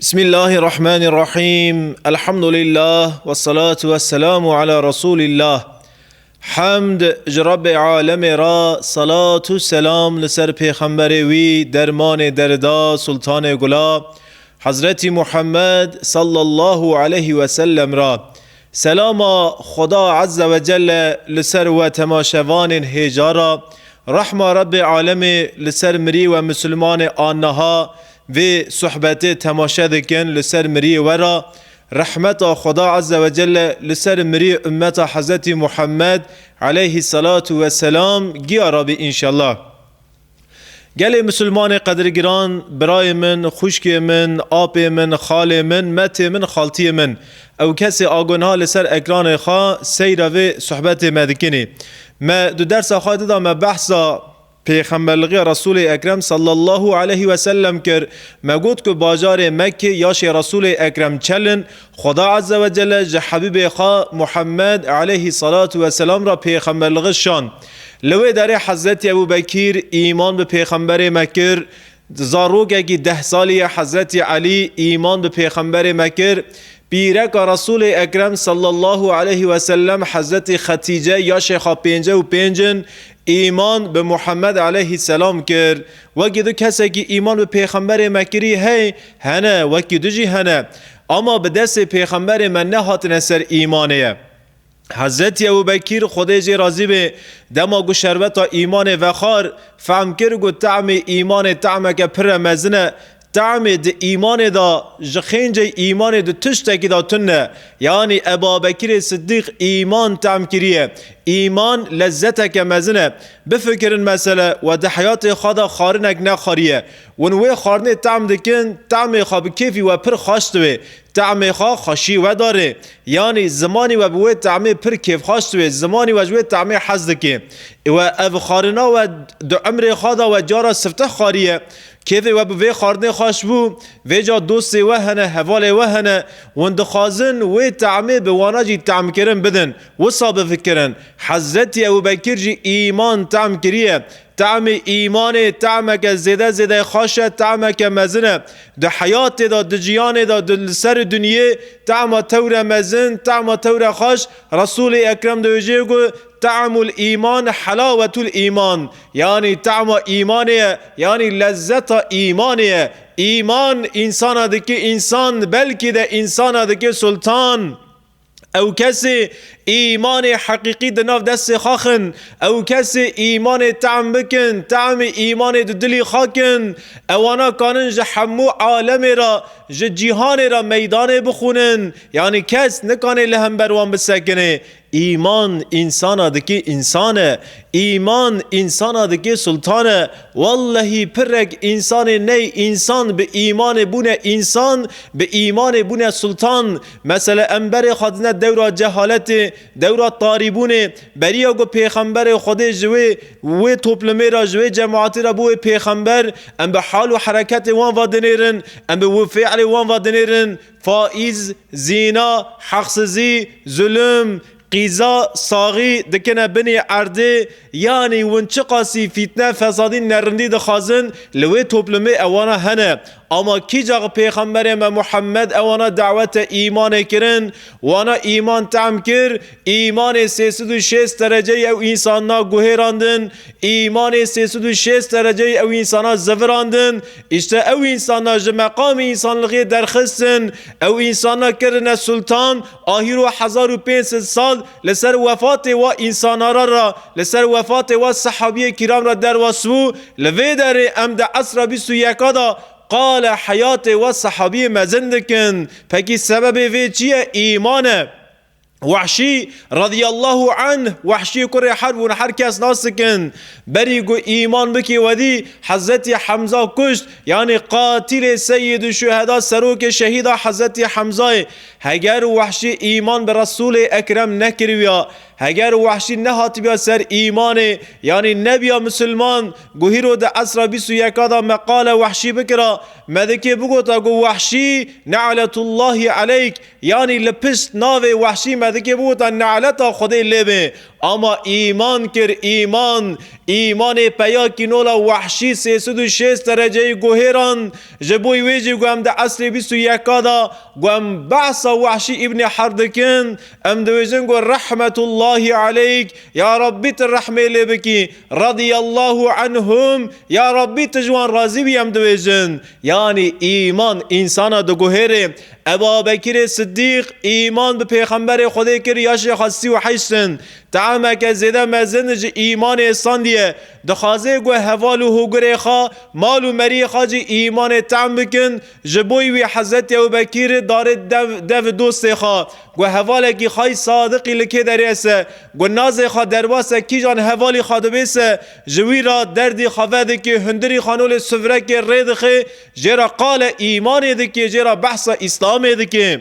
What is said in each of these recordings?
بسم الله الرحمن الرحيم. الحمد لله والصلاة والسلام على رسول الله. حمد جرب عالم را، صلاة و سلام لسر پیغمبر وی درمان دردا سلطان گلا حضرت محمد صلی الله علیه و سلم را. سلام خدا عز و جل لسر و تماشوان هجارا، رحمه رب عالم لسر مری و مسلمان آنها و صحبت تماشا دکن لسر مری ورا. رحمت خدا عز و جل لسر مری امت حضرت محمد علیه الصلاة والسلام گیا را بی انشالله. گل مسلمان قدرگران، برای من، خشکی من، آب من، خال من، مت من، خالتی من، او کسی آگونها لسر اکران خواه سیر و صحبت مدکنی. ما دو درس خواهد دا ما بحثا پیغمبرلغی رسول اکرم صلی الله علیه و سلم کرد. ما گفت که باجار مکه یاش رسول اکرم چلن، خدا عز و جل حبیب خواه محمد علیه الصلاة والسلام را پیغمبرلغی شان. لوی در حضرت ابوبکر ایمان به پیغمبر مکر، زاروگی 10 سالی حضرت علی ایمان به پیغمبر مکر، بیرک رسول اکرم صلی الله علیه و سلم حضرت خدیجه یا شیخا 55 ایمان به محمد علیه السلام کرد. وکی دو کسی که ایمان به پیغمبر مکری هی هنه، وکی دو جی هنه، اما به دست پیغمبر من نه هاتن سر ایمانه. حضرت ابوبکر خدا جی راضی به دما گو شربت ایمان وخار فهم کر گو طعم ایمان طعم که پر مزنه، طعم د ایمان دا جخینج ایمان دا تشتکی دا تنه. یعنی ابوبکر صدیق ایمان طعم کریه، ایمان لذت که مزنه. بفکرن مثلا و ده حیات خدا خارنک نخاریه ونوی خارنه طعم دکن، طعم خواب کیفی و پر خاشتوه، طعم خواه خاشی و داره. یعنی زمانی و بوی طعم پر کیف خاشتوه، زمانی و جوی طعم حز دکه و او خارنا و دو عمر خدا و جارا سفته خاریه کیفی و بوی خارنه خاش بو و جا دوست وهنه حوال وهنه وند خازن و طعمه به وانا جی طعم کرن بدن و صاب فکرن. حضرت ابوبکر جی ایمان طعم کریه، طعم ایمان طعم که زیده زیده خاشه، طعم که مزنه ده حیات دا ده جیان دا ده سر دنیه، طعم تور مزن، طعم تور خاش. رسول اکرم دوجه گو طعم الایمان حلاوت الایمان، یعنی طعم ایمانه، یعنی لذت ایمانه. ایمان انسان دکی انسان، بلکه ده انسان دکی سلطان. او کسی ایمان حقیقی دناف دست خاخن، او کسی ایمان طعم بکن، طعم ایمان دلی خاکن، اوانا کانن جه حمو عالم را، جه جیهان را میدان بخونن. یعنی کس نکانه لهم بروان بسکنه. ایمان انسان دکی انسانه، ایمان انسان دکی سلطانه. والله پرک انسان نی انسان به ایمان بونه، انسان به ایمان بونه سلطان. مثلا انبر خادنه دورا جهالت، دورا طاربونه، بریا گو پیغمبر خود جوی و توپلمه را جوی جماعتی را بوی پیغمبر ام به حال و حرکت وان وادنیرن، ام به فعل وان وادنیرن. فائز، زینا، حقسزی، ظلم، قیزا، ساغی دکنه بنی عرده. یعنی ونچه قاسی فتنه فسادی نرندی دخازن لوی توپلمه اوانا هنه. اما کی جاق پیغمبر ما محمد اوانا دعوت ایمان کرن، وانا ایمان تعم کر. ایمان 306 درجه او انسان نا گوهراندن، ایمان 306 درجه او انسان نا زفراندن. اشتا او انسان نا مقام انسان لغی درخستن، او انسان نا کرن سلطان. آهیر و 1500 سال لسر وفات و انسان را، لسر وفات و صحابی کرام را در واسو لوی در امد عصر 21 دا قال حیات و صحابی مزندکن. پکی سبب وی چیه؟ ایمانه. وحشی رضی الله عنه، وحشی کر حرب و هر کس ناسکن بری گو ایمان بکی ودی حضرت حمزه کشت، یعنی قاتل سید الشهدا سروک شهیدا حضرت حمزه. اگر وحشی ایمان به رسول اکرم نکرویا، اگر وحشی نهات بیا سر ایمانه، یعنی نبیا مسلمان گوهیرو ده عصر 21 دا مقال وحشی بکرا مدکی بگوتا گو وحشی نعلت الله علیک، یعنی لپشت ناو وحشی مدکی بگوتا نعلتا خدای لبه. اما ایمان کر ایمان پیا کی نولا وحشی 306 درجه گوهران جبوی ویجی گوام ده اصل 21 دا گوام بعث وحشی ابن حردکن ام دویزن گو رحمت الله علیک یا ربی ترحمه لبکی رضی الله عنهم یا ربی تجوان راضی بی ام دویزن. یعنی ایمان انسان دو گوهره. ابابکر صدیق ایمان به پیغمبر خدا کر یا شیخ 38 تعامه که زیده مزنج ایمان احسان دیه دخوازه گوه حوال و حگره خوا مال و مری خوا جی ایمان تعم بکن جبوی وی حضرت ابوبکر داره دو دوست خوا گوه حواله کی خواهی صادقی لکه دریسه گوه نازه خوا درواسه کی جان حوالی خوا دبیسه جوی را دردی خواهده که هندری خانول سفرک رید خی جرا قال ایمان دکی جرا بحث اسلام دکی.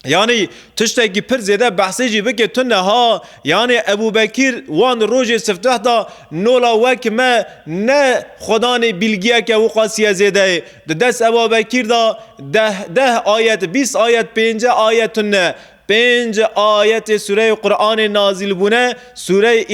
یعنی تشتکی پر زیده بحثی جی بکه تو نها یعنی ابوبکر وان روژ سفتح دا نولا وک ما نه خدان بیلگیه که وقاسی زیده دست ابوبکر دا 10 آیت 20 آیت 5 آیت نه 5 آیت سوره قرآن نازل بونه سوره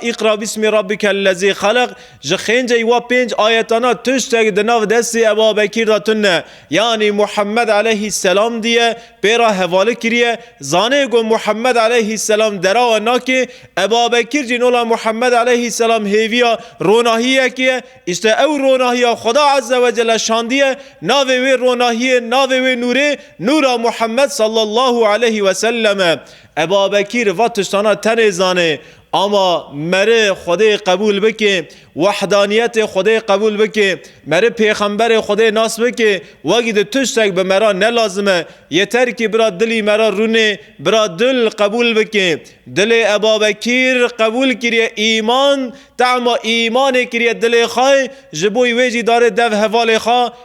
اقرا بسم ربک الذی خلق جخنجی و 5 آیتانا تشتک دناو دست ابوبکر دا تنه. یعنی محمد علیه السلام دیه پیرا حواله کریه زانه گو محمد علیه السلام درا و ناکه ابوبکر جنولا محمد علیه السلام هیویا روناهیه که اشته او روناهیه خدا عز و جل شاندیه ناوه وی روناهیه ناوه وی نوره نورا محمد صلی الله علیه و سلم. ابوبکر و تشتانا تن زانه اما مره خدای قبول بکه وحدانیت خدای قبول بکه مره پیغمبر خدای ناس بکه وگید تشتک به مرا نلازمه یتر که برا دلی مرا رونه برا دل قبول بکه دل ابوبکر قبول کریه ایمان تعما ایمان کریه دل خای جبوی ویجی داره دو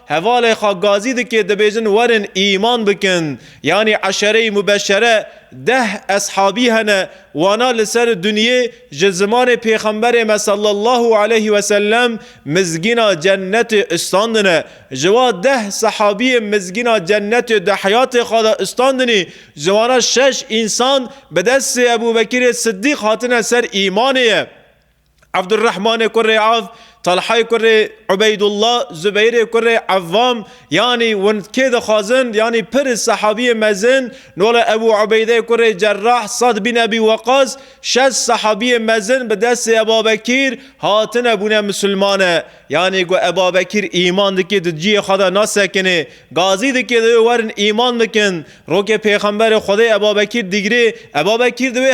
حوال خوا گازید که دبیجن ورن ایمان بکن. یعنی عشره مبشره 10 اصحابی هنه وانا لسر دنیا جزمان پیغمبر صلی الله علیه و سلم مزگینا جنت استاندنه جوا 10 صحابی مزگینا جنت ده حیات خدا استاندنی جوانا 6 انسان به دست ابوبکر صدیق هاتنه سر ایمانه. عبدالرحمن کر عوف طلحه کر عبیدالله زبیر کر عوام یعنی ونکید خازن یعنی پر صحابی مزن نول ابو عبیده کر جراح صد بن ابی وقاص 6 صحابی مزن به دست ابوبکر هاتن بونه مسلمانه. یعنی گو ابوبکر ایمان دکی دجی خدا ناسکنه غازی دکی دو ورن ایمان بکن رو که پیغمبر خدا ابوبکر دیگری ابوبکر دوی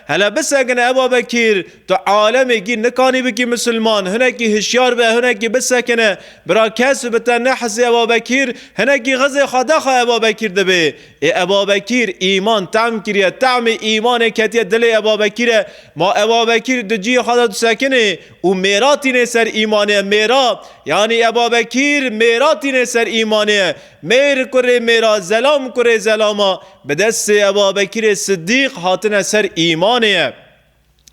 هلا بسکنه ابوبکر تو عالم گی نکانی بکی مسلمان هنکی هشیار به هنکی بسکنه برا کس بتن نحس ابوبکر هنکی غزه خدا خوا ابوبکر دبه ابوبکر ایمان تعم کریه تعم ایمان کتیه دل ابوبکر ما ابوبکر دجی خدا سکنه و میراتی نه سر ایمانه میرا یعنی ابوبکر میراتی نه سر ایمانه میر کره میرا زلام کره زلاما به دست ابوبکر صدیق هاتن سر ایمانه.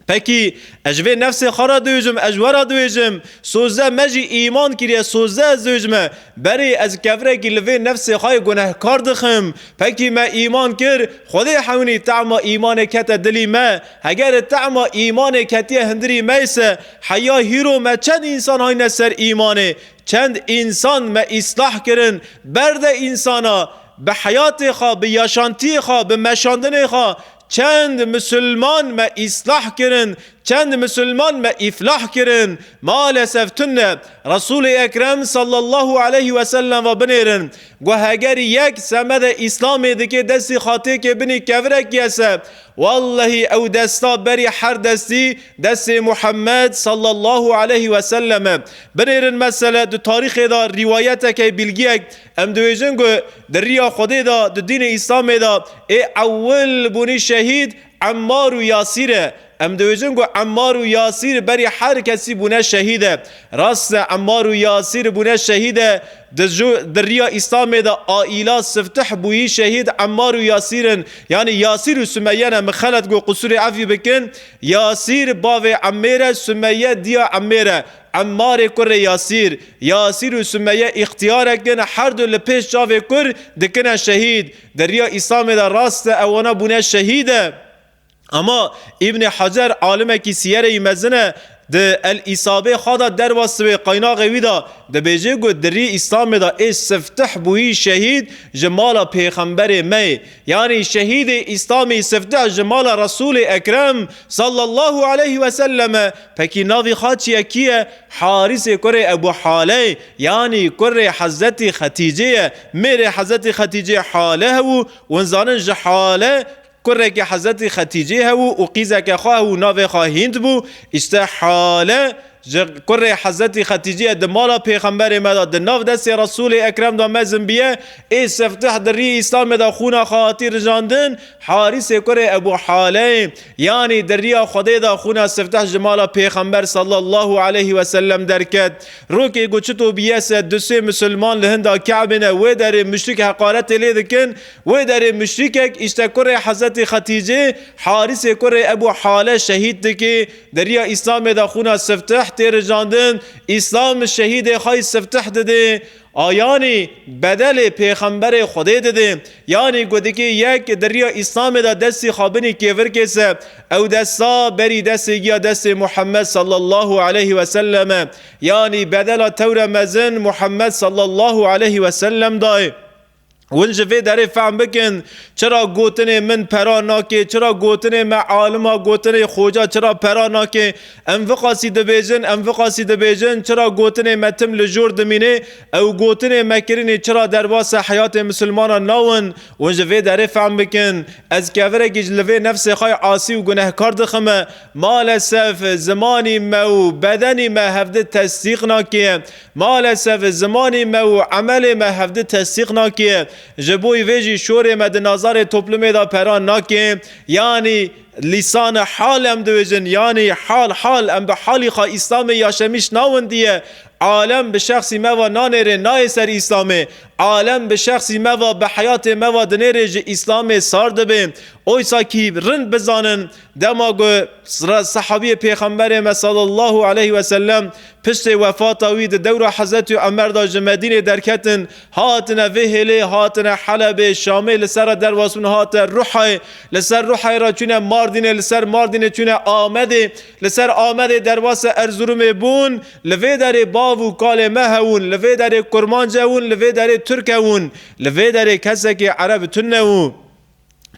پکی اجوه نفس خارا دویجم اجوارا دویجم سوزه مجی ایمان کریه سوزه دویجم بری از کفره که لوه نفس خواهی گناهکار دخم پکی ما ایمان کر خودی حونی تعما ایمان کت دلی ما اگر تعما ایمان کتی هندری میسه حیا هیرو ما چند انسان های نسر ایمانه چند انسان ما اصلاح کرن برد انسانا به حیات خواه به یاشانتی خواه به مشاندن خواه چند مسلمان ما اصلاح کرن چند مسلمان ما افلاح کرن مالسف تنه رسول اکرم صلی الله علیه و سلم و بنیرن گو اگر یک سمد اسلام دکه دستی خاطه که بنی کفرک یسه والله او دستا بری هر دستی دست محمد صلی الله علیه و سلم بنیرن. مثلا دو تاریخ دا روایت که بلگیک ام دویجن گو در ریا خود دا دو دین اسلام دا اول بونی شهید عمار و یاسیره ام دویجن گو عمار و یاسیر بری هر کسی بونه شهیده راست عمار و یاسیر بونه شهیده در ریا اسلام دا آئیلا سفتح بویی شهید عمار و یاسیرن یعنی یاسیر و سمیه مخلط گو قصور عفی بکن یاسیر باوی عمیره سمیه دیا عمیره عمار کر یاسیر و سمیه اختیار کن هر دو لپیش جاوه کر دکنه شهید دریا اسلام دا راست اوانا بونه شهیده. اما ابن حجر عالمه کی سیره مزنه ده الاصابه خدا در واسه قیناق ویدا ده بیجه گو دری اسلام دا استفتح بوی شهید جمال پیغمبر می، یعنی شهید اسلامی استفتح جمال رسول اکرم صلی الله علیه و سلم. پکی ناوی خاچی کیه؟ حارس کر ابو حاله، یعنی کر حضرت خدیجه، میره حضرت خدیجه حاله و ونزانن جحاله کره که حضرت خدیجه هو و قیزه که خواه و ناوه خواه هند بو استحاله کره حضرت خدیجه دمالا پیغمبر مداد دناف دست رسول اکرم دا مزن بیه ای سفتح دری اسلام دا خونا خاطر جاندن حارس کره ابو حاله، یعنی دریا خده دا خونا سفتح جمالا پیغمبر صلی الله علیه و سلم درکد. رو که گوچتو بیس دوسه مسلمان لهندا کعبنه و در مشرک حقارت لیدکن و در مشرکک اشتا کره حضرت خدیجه حارس کره ابو حاله شهید دکی دریا اسلام دا خونا سفتح تیر جاندن اسلام شهید خواهی سفتح دده آیانی بدل پیغمبر خدا دده، یعنی گوده که یک دریا اسلام دا دستی خوابنی کیور کسه او دستا بری دستی گیا دست محمد صلی الله علیه و سلم، یعنی بدل تور مزن محمد صلی الله علیه و سلم دای. ونجفه داره فهم بکن چرا گوتن من پرا ناکه، چرا گوتن من عالما گوتن خوجا چرا پرا ناکه، انفقاسی دبیجن چرا گوتن متم لجور دمینه او گوتن مکرین چرا درباس حیات مسلمان ناون. ونجفه داره فهم بکن از کفره گجلوه نفس خواهی عاصی و گناهکار دخمه مالسف زمانی مو بدنی ما هفته تصدیق ناکه، مالسف زمانی مو عمل ما هفته تصدیق ناکه جبوی ویجی شور مد نظر توپلمه دا پران ناکه، یعنی لسان حال ام دویجن، یعنی حال ام به حالی خواه اسلام یاشمیش ناوندیه. عالم به شخصی موا نانره نای سر اسلامه، عالم به شخصی موا به حیات موا دنیره جه اسلام سارده بیم. اویسا کی رند بزانن دماغ صحابی پیغمبر صلی الله علیه و سلم پشت وفات وید دور حضرت عمر دا جمدین درکتن هاتن وهله هاتن حلب شامل لسر درواسون هات روحای لسر روحای را چونه ماردین لسر ماردین چونه آمده لسر آمده درواس ارزروم بون لوی در باو کال مهون لوی در کرمانجون لوی در ترکون لوی در کسی که عرب تنو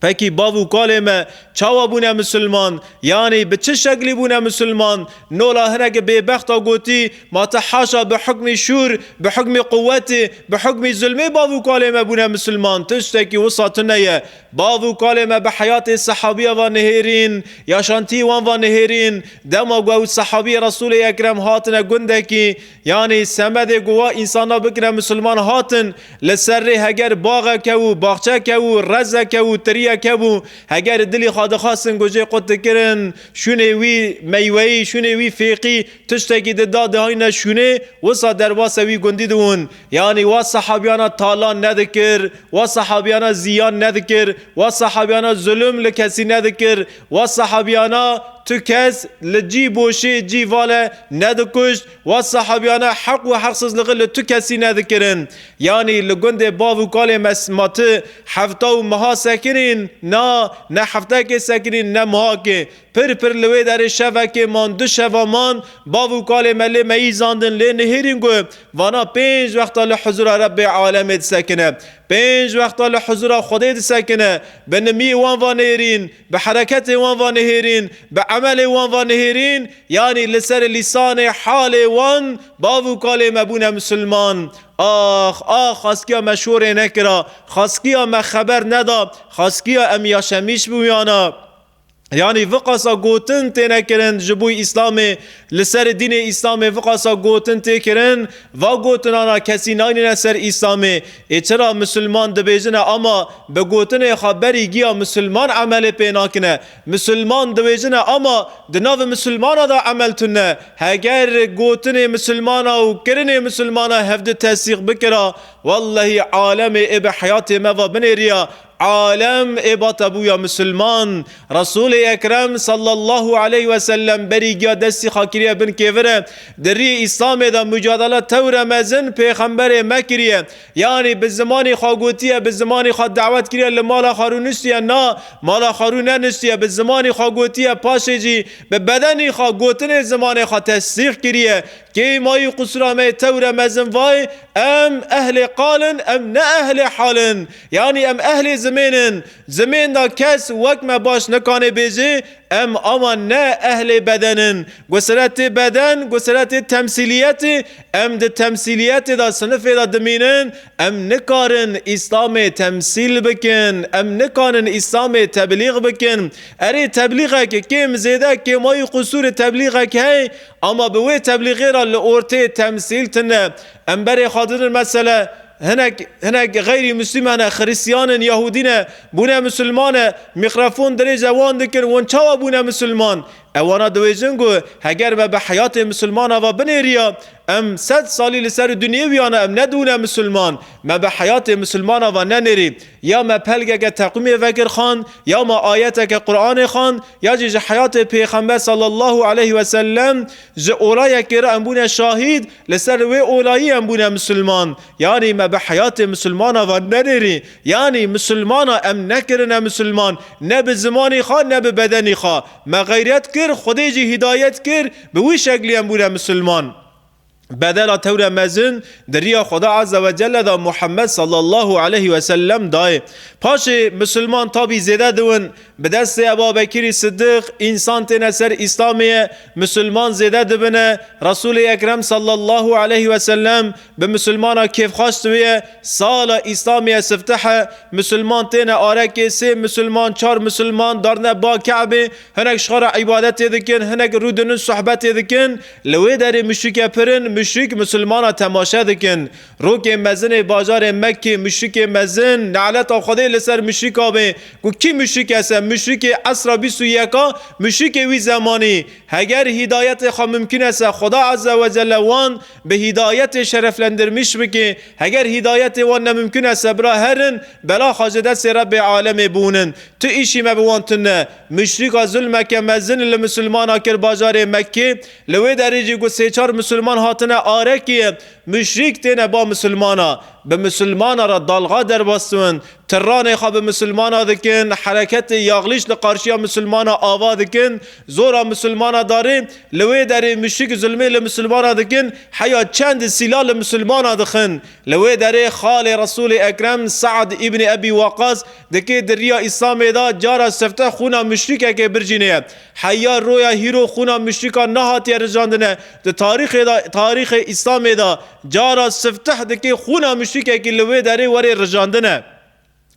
پکی باو کالمه چاوا بونه مسلمان، یعنی به چه شکلی بونه مسلمان نولا هنگ به بختا گوتی ما تحاشا به حکم شور به حکم قوت به حکم ظلمه باو کالمه بونه مسلمان تشتکی وسط نیه. باو کالمه به حیات صحابیه و نهیرین یا شانتی و نهیرین دما گو صحابی رسول اکرم هاتن گندکی، یعنی سمد گوا انسانا بکره مسلمان هاتن لسر هگر باغ کو باغچه کو رز کو تری کبو اگر دلی خواهد خواستن گوجه قد کرن شونه وی میوهی شونه وی فیقی تشتکی داده های نشونه وسا درواس وی گندی دون، یعنی و صحابیانا تالان ندکر و صحابیانا زیان ندکر و صحابیانا ظلم لکسی ندکر و صحابیانا تو کس لجی بوشی جی واله ندکشت و صحابیانا حق و حقصز لغل تو کسی ندکرن، یعنی لگند باو کال مسمات هفته و مها سکنین نه هفته که سکنین نه مها که پر لوی در شوه که من دو شوه من باو کال ملی میزاندن لی نهیرین گو وانا 5 وقتا لحضور رب عالمت سکنه 5 وقتا لحضور خودت سکنه به نمی وان وانهیرین به حرکت وان وانهیرین به عمل وان وانهیرین، یعنی لسر لسان حال وان باو کال مبون مسلمان. آخ خاصکیا مشهور نکرا خاصکیا مخبر ندا خاصکیا امیاشمیش بویانا، یعنی وقاسا گوتن تی نکرن جبوی اسلام لسر دین اسلام وقاسا گوتن تی کرن و گوتنانا کسی ناینه سر اسلام چرا مسلمان دبیجنه اما به گوتن خبری گیا مسلمان عمل پینا کنه مسلمان دبیجنه اما دناو مسلمان دا عمل تنه اگر گوتن مسلمان و کرن مسلمان هفته تصدیق بکرا والله عالم اب حیات موا بنیریا عالم ابات ابویا مسلمان رسول اکرم صلی الله علیه و سلم بریگا دستی خاکریه بن کیوره دری اسلام دا مجادله تور مزن پیغمبر مکریه یعنی به زمانی خواگوتیه به زمانی خواه دعوت کریه لمالا خارون نستیه نا مالا خارون نستیه به زمانی خواگوتیه پاشه جی به بدنی خواگوتن زمانی خواه تصدیق کریه که مای قصرامه تور مزن وای ام اهل قالن ام نه اهل حالن یعنی ام اهل زمینن زمین دا کس وقت ما باش نکانه بیجه ام اما نه اهل بدنن گسرت بدن گسرت تمثیلیت ام ده تمثیلیت دا صنف دا دمینن ام نکارن اسلام تمثیل بکن ام نکارن اسلام تبلیغ بکن اره تبلیغه که کم زیده که مای قصور تبلیغه که هی اما به تبلیغی را لورته تمثیل تنه ام بری خاطر مسئله هناك غير مسلمان خريستيان يهودين بونا مسلمان ميكروفون دري جوان دكن وانچاوا بونا مسلمان اوانا دویجنگو هگر ما به حیات مسلمان و بنیریا ام 100 سالی لسر دنیا بیانا ام ندونه مسلمان ما به حیات مسلمان و ننری یا ما پلگه که تقویم وکر خان یا ما آیت که قرآن خان یا جه حیات پیغمبر صلی الله علیه و سلم جه اولای که را ام بونه شاهید لسر وی اولایی ام بونه مسلمان یعنی ما به حیات مسلمان و ننری یعنی مسلمان ام نکرن مسلمان نه به زمانی خان نه به بدنی خان ما غیرت کر خودی جی هدایت کر به وی شکلی هم بوده مسلمان بدل تور مزن دریا خدا عز و جل دا محمد صلی الله علیه و سلم دای پاش مسلمان تابی زیده دون به دست ابوبکر صدیق انسان تنسر اسلامی مسلمان زیده دبنه رسول اکرم صلی الله علیه و سلم به مسلمان کیف خواستویه سال اسلامی سفتح مسلمان تن آرک سه مسلمان 4 مسلمان دارنه با کعبه هنک شغار عبادت دکن هنک رودن صحبت دکن لوی در مشرک پرن مشرک مسلمان تماشا دکن روک مزن بازار مکه مشرک مزن نعلت خدا لسر مشرک آبه گو کی مشرک است مشرک عصر 21 مشرک وی زمانی اگر هدایت خو ممکن است خدا عز و جل وان به هدایت شرفلندرمیش بکه اگر هدایت وان نممکن است برا هرن بلا خاجدت رب عالم بونن تو ایشی مبوانتن مشرک ظلم که مزن لمسلمان کر بازار مکه لوی درجه گو 3-4 مسلمان هاتن آرکی مشرک تینه با مسلمانا به مسلمانا را دالغا در باستون تران خواب مسلمانا دکن حرکت یاغلیش لقارشی مسلمانا آوا دکن زورا مسلمانا داره لوی در مشرک ظلمه لمسلمانا دکن حیا چند سلال مسلمانا دخن لوی در خال رسول اکرم سعد ابن ابی وقاص دکه دریا اسلام دا جارا سفته خونا مشرکه که برجینه حیا رویا هیرو خونا مشرکا نهاتی رجاندنه ده تاریخ اسلام دا جارا سفته دکه خونا مشرکه که لوی در وری رجاندنه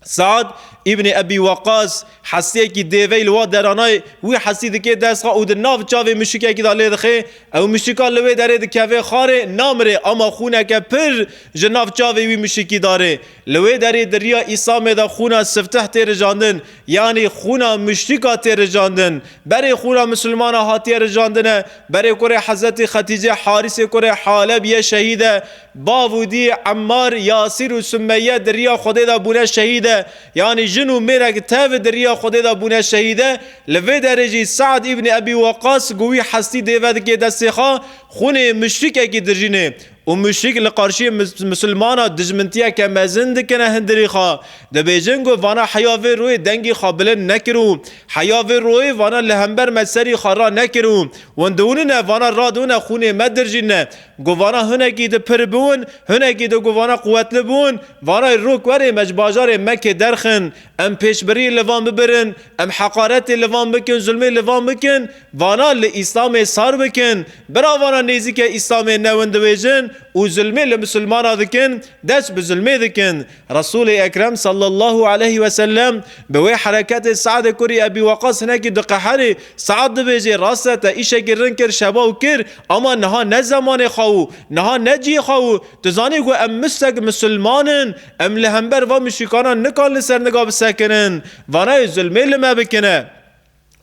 سعد ابن ابی وقاص حسیه کی دیویل و درانای وی حسی دکه دست او د ناف چاوی مشکه کی داله دخه او مشکا لوی داره د کاوی خاره نامره اما خونه که پر جناف چاوی وی مشکی داره لوی داره دریا اسلام دا خونه سفتح تیر جاندن یعنی خونه مشکا تیر جاندن بره خونه مسلمان هاتی رجاندن بره کره حضرت خدیجه حارس کره حالب یه شهیده باودی عمار یاسر و سمیه دریا خدا دا بونه شهیده یعنی جنو میرا که تاو دریا خدا دا بونه شهیده لوی درجی سعد ابن ابی وقاص گوی حستی دیود که دستی خواه خونه مشرکه که درجینه و مشرک لقارشی مسلمانا دجمنتیا که مزند کنه هندری خواه ده بیجنگو وانا حیاوی روی دنگی خابلن نکرو حیاوی روی وانا لهمبر مدسری خارا نکرو وندوننه وانا رادونه خونه مدرجینه گو وانا هنگی ده پر بون هنگی ده گو وانا قوت لبون وانا روک وره مجباجار مکه درخن ام پیشبری لوان ببرن ام حقارت لوان بکن ظلمی لوان بکن وانا لإسلام سار بکن برا وانا نیزی که اسلام نوند بیجن و ظلمه لمسلمان دکن دست به ظلمه دکن رسول اکرم صلی الله علیه و سلم به وی حرکت سعد کری ابی وقاص نکی دو قحری سعد بیجی راسته ایشه گرن کر شباو کر اما نها نه زمان خواهو نها نه جی خواهو تزانی گو ام مستق مسلمانن ام لهمبر و مشکانان نکان لسر نگاه بسکنن وانا ظلمه لما بکنه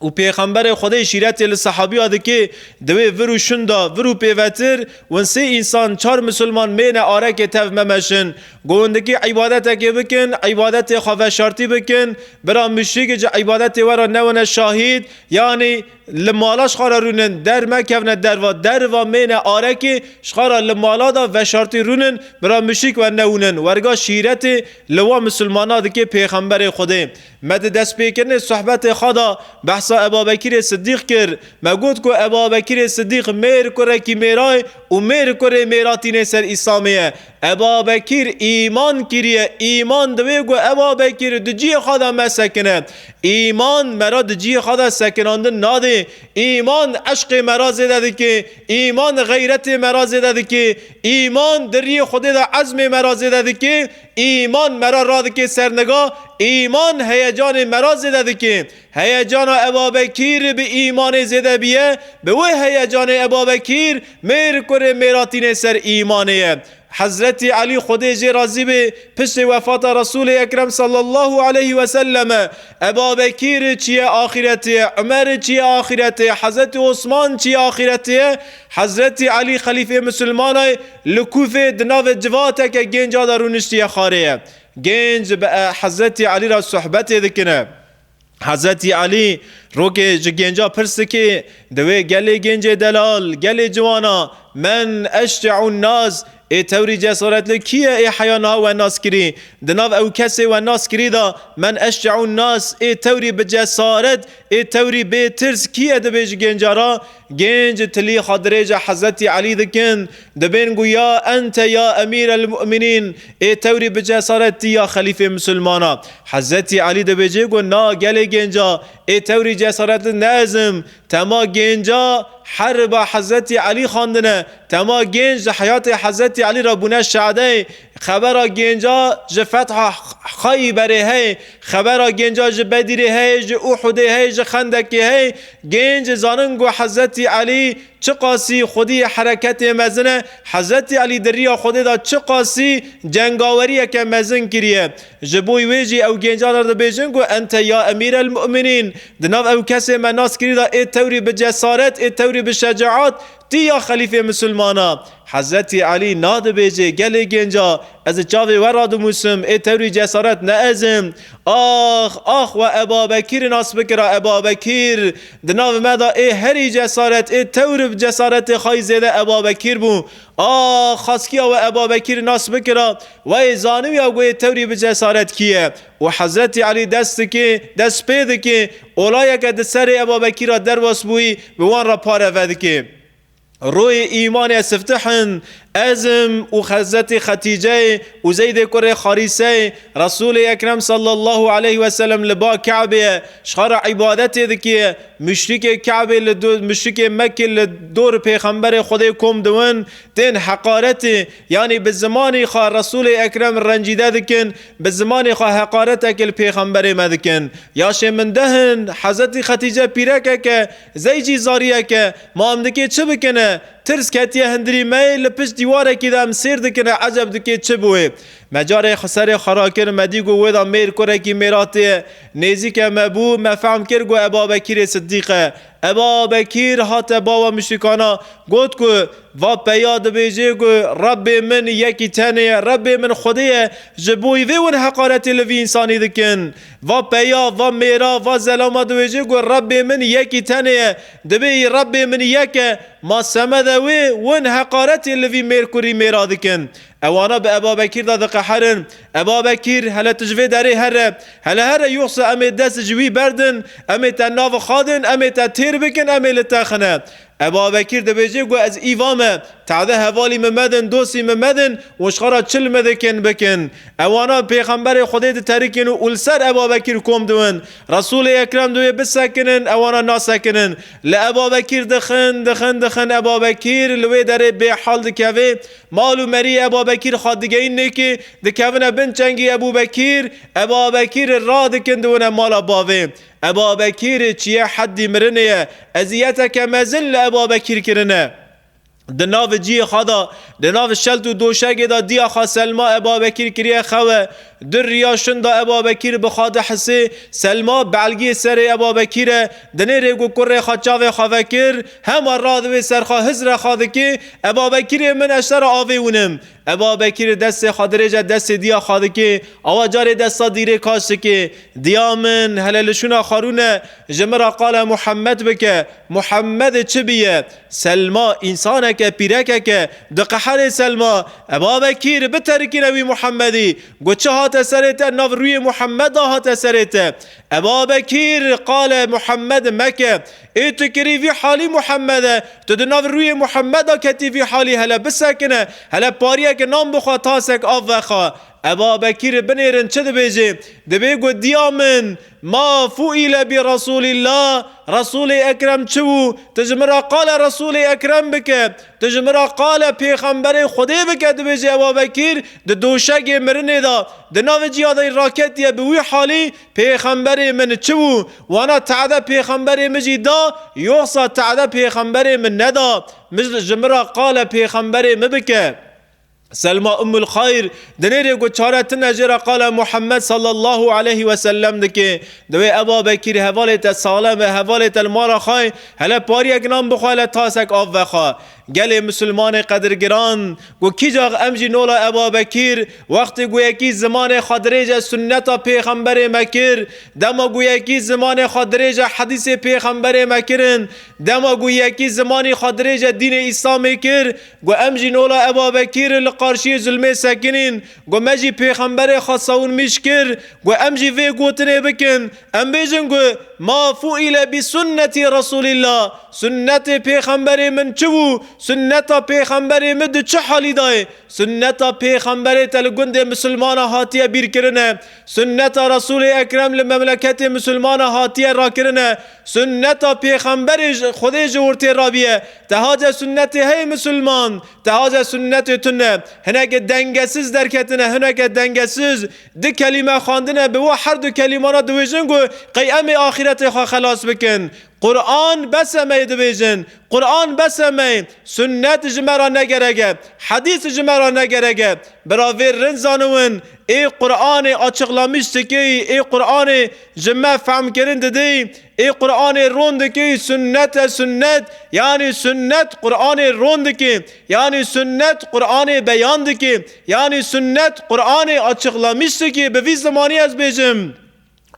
و پیغمبر خدای شیرت لصحابی آده که دوی ورو شندا ورو پیوتر ون سه انسان چار مسلمان مین آره که تف ممشن گوندگی عبادت که بکن عبادت خواه شرطی بکن برا مشرک جا عبادت ورا نون شاهد یعنی لمالاش خارا رونن در مکفن در و مین آره که شخارا لمالا دا و شرطی رونن برا مشرک و نونن ورگا شیرت لوا مسلمان آده که پیغمبر خدای مد دست پیکرن صحبت خدا بحثا ابابکر صدیق کرد مگود کو ابابکر صدیق میر کره کی میرای و میر کره میراتین سر اسلامیه ابابکر ایمان کریه ایمان دوی گو ابابکر دجی خدا مسکنه ایمان مرا دجی خدا سکناندن ناده ایمان عشق مرا زده که ایمان غیرت مرا زده که ایمان دری خود دا عزم مرا زده که ایمان مرا راد که سرنگاه ایمان هیجان مرا زده که هیجان ابابکر به ایمان زده بیه به وی هیجان ابابکر میر کره میراتین سر ایمانه حضرت علی خودی جی راضی به پشت وفات رسول اکرم صلی الله علیه و سلم ابابکر چیه آخرته عمر چیه آخرته حضرت عثمان چیه آخرته حضرت علی خلیفه مسلمان لکوفه دناو جواته که گنجا دارونشتی خاره گنج به حضرت علی را صحبت دکنه حضرت علی رو که گنجا پرسه که دوی گلی گنج دلال گلی جوانا من اشجع الناس ای توری جسارت لکیه ای حیانا و ناس کری دناو او کسی و ناس کری دا من اشجع الناس ای توری بجسارت ای توری به ترس کیه دبیج گنجارا گنج تلی خادریج حضرت علی دکن دبین گو یا انت یا امیر المؤمنین ای توری بجسارت یا خلیفه مسلمانا حضرت علی دبیجه گو نا گل گنجا ای توری جسارت نازم تما گنجا حرب حضرت علی خواندنه تما گنج حیات حضرت علی را بونه شعده خبر گنجا ج فتح خیبره هی خبر گنجا ج بدیره هی ج احده هی ج خندقی هی گنج زاننگو حضرت علی چه قاسی خودی حرکت مزنه حضرت علی دریا خودی دا چه قاسی جنگاوری که مزن کریه جبوی ویجی او گنجا را بیجنگو انت یا امیر المؤمنین دناو او کسی مناس کری دا ای توری بجسارت ای توری بشجاعت تی یا خلیفه مسلمانا حضرت علی ناد بیجه گل گنجا از چاوی وراد موسم ای توری جسارت نازم آخ و ابابکر ناس بکرا ابابکر دناو مدا ای هری جسارت ای توری جسارت خواهی زیده ابابکر بو خاسکیا و ابابکر ناس بکرا و ای زانوی اگوی توری بجسارت کیه و حضرت علی دست پیده که اولای که دسر ابابکر در واس بوی به وان را پاره ود که روی ایمان سفتحن ازم و حضرت خدیجه و زید کره خاریسه رسول اکرم صلی الله علیه و سلم لبا کعبه شخار عبادت دکی مشرک کعبه مشرک مکه لدور پیغمبر خدای کم دون تن حقارت یعنی به زمانی خواه رسول اکرم رنجیده دکن به زمانی خواه حقارت اکل پیغمبر مدکن یاش من دهن حضرت خدیجه پیرکه که زیجی زاریه که ما امدکی چه بکنه ترس کتیه هندری میل پش دیواره که دم سیر دکنه عجب دکه چه بوه مجار خسر خراکر مدیگو ویدا میر کره کی میراتی نیزی که مبو مفهم کر گو ابابکر صدیقه ابابکر هات باوا مشرکانا گوت کو و پیاد بیجه گو رب من یکی تنه رب من خودیه جبوی ویون حقارت لوی انسانی دکن و پیا و میرا و زلامت بیجه گو رب من یکی تنه دبی رب من یکه ما سمده وی ون حقارت لوی میر کری میرا دکن اوانا به ابابکر داد قحرن ابابکر هلا تجوی داری هر یوص امی دست جوی بردن امی تناو خادن امی تیر بکن امی لتاخنه ابابکر دبیجه گو از ایوامه تعده حوالی ممدن دوسی ممدن وشخارا چل مدکن بکن اوانا پیغمبر خودی ترکن و اولسر ابابکر کم دون رسول اکرم دوی بسکنن اوانا ناسکنن لابابکر دخن ابابکر لوی داره به حال دکوه مالو مری ابابکر خواد دیگه اینه که دکوه بن چنگی ابابکر را دکن دون مالا باوه ابابکر چیه حدی مرنه ازیته که مزل ابابکر کرنه دناو جی خدا دناو شلت و دوشگ دا دیا خوا سلما ابابکر کریه خواه دریا شندا ابا بکیر بخواد حسی سلما بعلگی سر ابا بکیر دنیر گو کره خاچاو خاوکر هم راد سرخا هزر خاده که ابا بکیر من اشتر آویونم ابا بکیر دست خادرج دست دیا خاده که آواجار دستا دیره کاشته که دیا من هلالشونا خارونه جمرا قال محمد بکه محمد چه بیه سلما انسانه که پیرکه که دقحر سلما ابا بکیر بترکی نبی محمدی گو چه هات سرته نو روی محمد هات سرته ابا بکیر قال محمد مکه ای تو کری وی حالی محمد تو دنو روی محمد کتی وی حالی هلا بسکنه هلا پاریه که نام بخوا تاسک آف وخوا ابا بکیر بنیرن چه دبیجه دبیگو دیامن ما فوئل برسول الله رسول اکرم چو تجمرا قال رسول اکرم بکه تجمرا قال پیغمبر خدا بکه دبیجه ابا بکیر د دوشگ مرنه دا دناو جیاده راکتیه بوی حالی پیغمبر من چو وانا تعده پیغمبر مجی دا یوصا تعده پیغمبر من ندا مثل جمرا قال پیغمبر مبکه سلمى ام الخير دنيري قو چارتن اجرا قال محمد صلى الله عليه وسلم دكي دوي ابا بكير حوالت السالم حوالت المال خاي هلا پاری اگنام بخواله تاسک آف وخوا گل مسلمان قدرگران گو کی جاغ امجی نولا ابا بکیر وقتی گو یکی زمان خادریج سنتا پیغمبر مکر دما گو یکی زمان خادریج حدیث پیغمبر مکرن دما گو یکی زمانی خادریج دین اسلام کر گو امجی نولا ابا بکیر لقارشی ظلم سکنین گو مجی پیغمبر خاصون میشکر گو امجی وی گوتنه بکن ام بیجن گو ما فوئل بسنت رسول الله سنت پیغمبر من چو سنت پیغمبر مد چه حالی دای سنت پیغمبر تلگند مسلمان هاتیه بیر کرنه سنت رسول اکرم لمملکت مسلمان هاتیه را کرنه سنت پیغمبر خود جورتی رابیه تهاج سنت هی مسلمان تهاج سنت تنه هنگ دنگسیز درکتنه هنگ دنگسیز دی کلمه خواندنه به و هر دو کلمه را دویجن گو قیام آخرت خواه خلاص بکن قرآن بسمه دبیجن قرآن بسمه سنت جمرا نگرگه حدیث جمرا نگرگه براوی رنزانون ای قرآن açıklamıştı ki ای قرآن جمع فهم کرند دی ای قرآن روند کی سنت yani sünnet قرآن روند ki yani sünnet قرآن beyandı ki yani sünnet قرآن açıklamıştı ki به زمانی از بیجم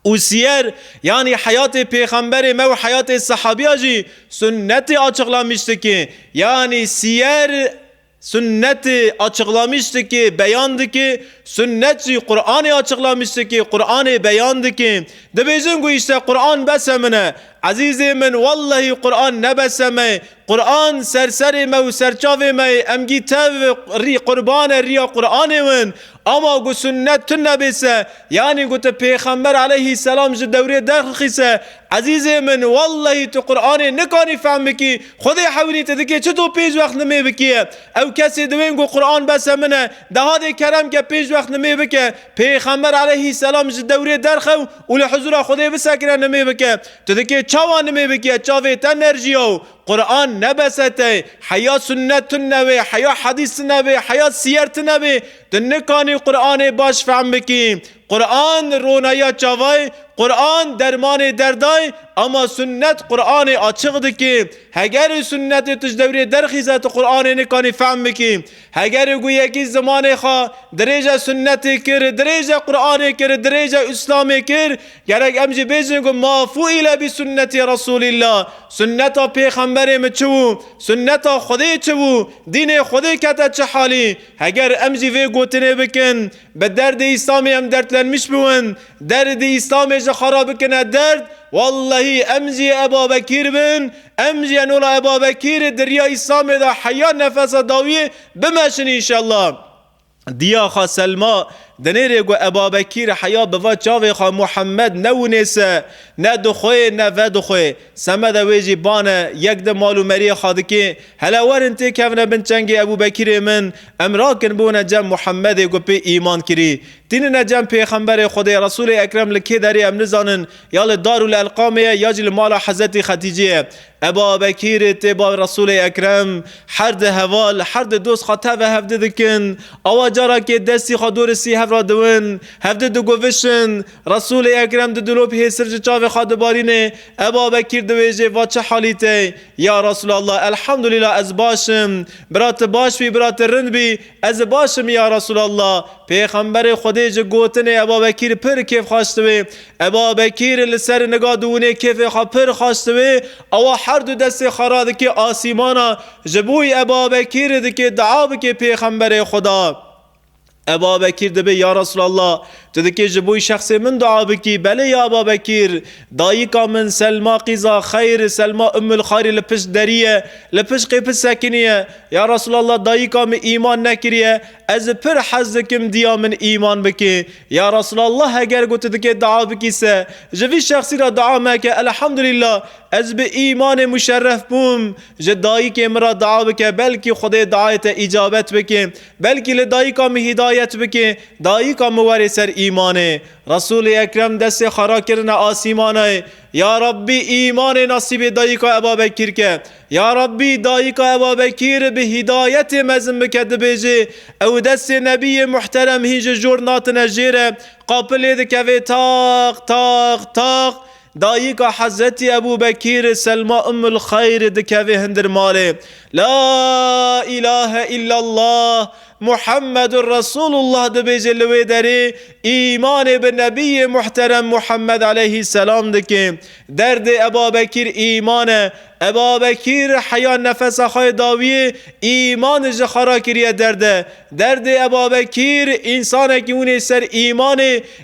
او سیر yani hayat-ı peygamber ve hayat-ı sahabiyacı sünneti açıklamıştı ki yani siyer sünneti açıklamıştı ki beyandı ki sünnetçi Kur'an'ı açıklamıştı ki Kur'an'ı beyandı ki debezin bu işte Kur'an besemine azizimin vallahi Kur'an ne beseme Kur'an serserime ve serçavime emgi tev ri kurban riya Kur'an'ın ama bu sünnet nebise yani bu te peygamber aleyhisselam ji devre dakhise azizimin vallahi tu Kur'an'ı ne kani fahmi ki خودی حولی تدکی چطور پیش وقت نمی بکیه او کسی دوین گو قرآن بسمنه دهاد کرم که پیش وقت نمی بکه پیغمبر علیه السلام جی دوره درخو اولی حضور خودی بسکنه نمی بکه تدکی چاوان نمی بکیه چاوی تنرژیو قرآن نبسته حیا سنت نبی حیا حدیث نبی حیا سیرت نبی دنکانی قرآن باش فهم بکی قرآن رونaya çavay Kur'an dermanı derdای ama sünnet Kur'an'ı açıqdır ki eğer sünneti tuj devri derxizat Kur'an'ı kani fahm ki eğer goya ki zamanı xa derece sünneti kir derece Kur'an'ı kir derece İslam'ı kir gerek emci bezin ko mafu ile bi sünneti Resulillah sünneta peygamberim çu sünneta xudi çu dini xudi kata çhali eğer emci ve gotine bikin be derdi İslam'ı em dertlenmiş bun derdi İslam'ı خراب کنه درد والله امزی ابا بکیر بن امزی نولا ابا بکیر دریا اسلام دا حیا نفس داوی بمشن انشالله دیا خا سلما دنیره گو ابا بکیر حیا بوا چاوی خا محمد نونیسه نه دخوی نه ودخوی سمد ویجی بانه یک ده مالو مری خادکی هلا ورنتی کفنه بنچنگی ابو بکیر من امراکن بونه جم محمد گو پی ایمان کری دین نجم پیغمبر خدا رسول اکرم لکی داری ام نزانن یا دارالارقامیه یا جل مال حضرت خدیجه ابا بکیر تبا رسول اکرم هر ده حوال هر ده دوست خطا و هفته دکن آوا جارا که دستی خدور سی هفته را دوین هفته دو گوشن رسول اکرم دلو به سرج چاو خادبارینه ابا بکر دویجه و چه حالیته یا رسول الله الحمدلله از باشم برات باش بی برات رند بی از باشم یا رسول الله پیغمبر خودی گوتنه ابا بکر پر کیف خواسته ابا بکر لسر نگاه دونه کیف پر خواسته او هر دو دست خراد که آسیمانا جبوی ابا بکر دکه دعا بکه پیغمبر خدا ابا بکر دبی یا رسول الله تو دکی جبوی شخص من دعا بکی بله یا ابا بکر دایکا من سلما قیزا خیر سلما ام الخاری لپش دریه لپش قیپ سکنیه یا رسول الله دایکا من ایمان نکریه از پر حزکم دیا من ایمان بکی یا رسول الله اگر گوت دکی دعا بکی سه جوی شخصی را دعا مکه الحمدلله از به ایمان مشرف بوم جدایی که مرا دعا بکه بلکه خدا دعایت اجابت بکه بلکه لدایی کام هدایت بکه دایی کام وارثر ایمانه رسول اکرم دست خرا کرن آسیمانه یا ربی ایمان نصیب دایی کا ابا بکر که یا ربی دایی کا ابا بکر به هدایت مزن بکد بیجه او دست نبی محترم هیج جورنات نجیره قابل دکوه تاق تاق تاق دایی که حضرت ابو بکر سلما ام الخیر دکوه هندر ماله لا اله الا الله محمد رسول الله دبی جلوه داری ایمان به نبی محترم محمد علیه السلام دکه درد ابا بکر ایمانه ابا بکر حیا نفس خواهی داویه ایمان جخارا کریه درد ابا بکر انسانه که اونه سر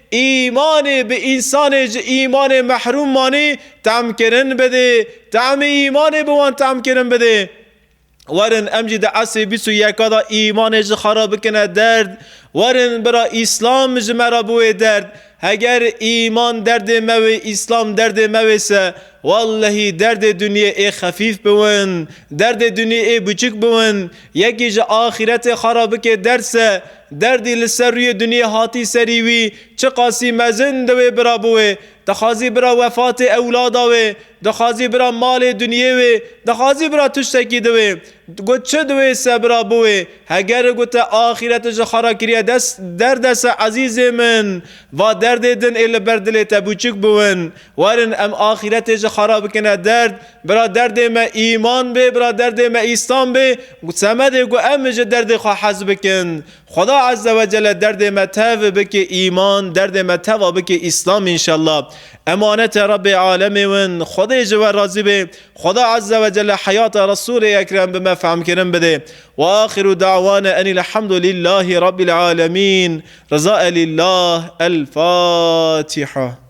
ایمان به انسان ایمان محروم مانی تعم کرن بده تعم ایمان بوان تعم کرن بده ورن امجد عصی بیسو یکادا ایمانش خراب کنه درد ورن برا اسلام جمرا بوی درد اگر ایمان درد موی اسلام درد موی سه والله درد دنیا ای خفیف بون درد دنیا ای بچک بون یکی جا آخرت خراب که درسه دردی لسر روی دنیا هاتی سریوی چه قاسی مزن دوی برا بوی دخوازی برا وفات اولادا دخوازی برا مال دنیاوی دخوازی برا تشتکی دوی گوت چه دوی سبرا بوی اگر گوت آخرت جخارا کریه دست عزیز من و درد دن ایل بردل تبوچک بون ورن ام آخرت جخارا بکنه درد برا درد ما ایمان به برا درد ما اسلام به سمده گو ام جه درد خواه حز بکن خدا عز و جل درد ما تاو بک ایمان درد ما تاو بک اسلام انشالله امانت رب عالم ون خدا جو راضی به خدا عز و جل حیات رسول اکرم به ما فهم کرن بده و آخر دعوانا ان الحمد لله رب العالمین رضا لله الفاتحه